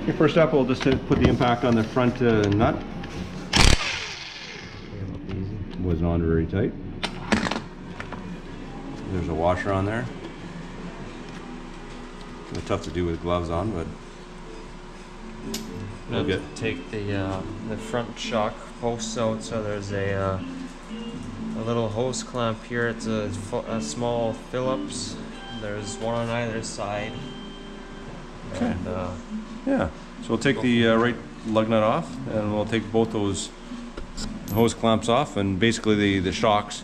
Okay, first up, we'll just put the impact on the front nut. Wasn't on very tight. There's a washer on there. It's tough to do with gloves on, but we'll get. Take the front shock posts out. So there's a little hose clamp here. It's a small Phillips. There's one on either side. Okay. And, yeah. So we'll take the right lug nut off, and we'll take both those hose clamps off, and basically the shocks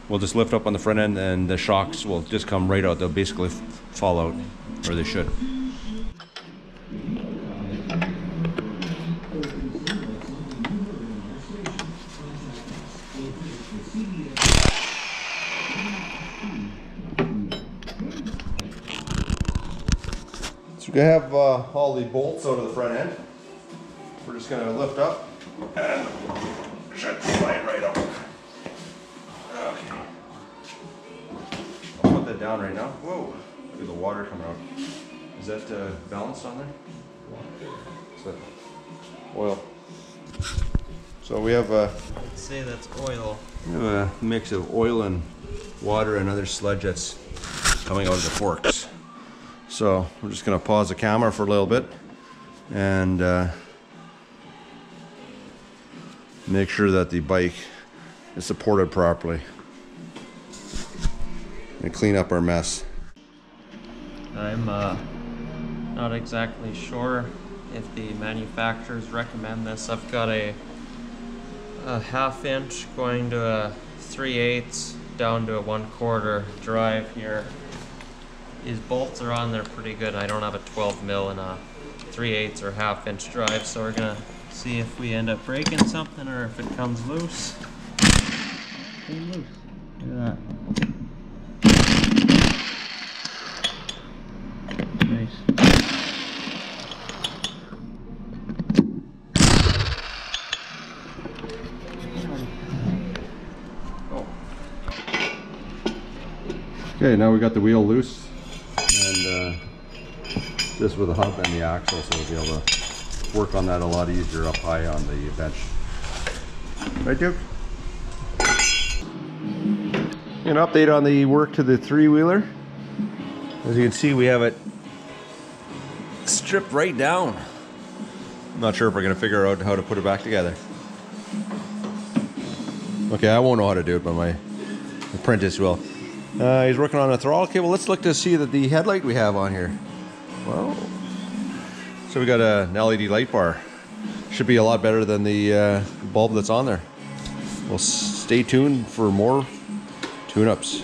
will just lift up on the front end, and the shocks will just come right out. They'll basically fall out, or they should. So we have all the bolts out of the front end. We're just going to lift up and should slide right up. Okay. I'll put that down right now. Whoa! Look at the water coming out. Is that balanced on there? Is that oil? So we have I'd say that's oil. We have a mix of oil and water and other sludge that's coming out of the forks. So we're just going to pause the camera for a little bit and make sure that the bike is supported properly and clean up our mess. I'm not exactly sure if the manufacturers recommend this. I've got a 1/2 inch going to a 3/8 down to a 1/4 drive here. These bolts are on there pretty good. I don't have a 12 mil and a 3/8 or 1/2 inch drive, so we're gonna see if we end up breaking something or if it comes loose. Came loose. Look at that. Nice. Okay, now we got the wheel loose, and this with the hub and the axle, so we'll be able to work on that a lot easier up high on the bench. Right, Duke? An update on the work to the three-wheeler. As you can see, we have it stripped right down. I'm not sure if we're going to figure out how to put it back together. Okay, I won't know how to do it, but my apprentice will. He's working on a throttle cable. Let's look to see that the headlight we have on here. Well, so we got an LED light bar. Should be a lot better than the bulb that's on there. Well, stay tuned for more tune-ups.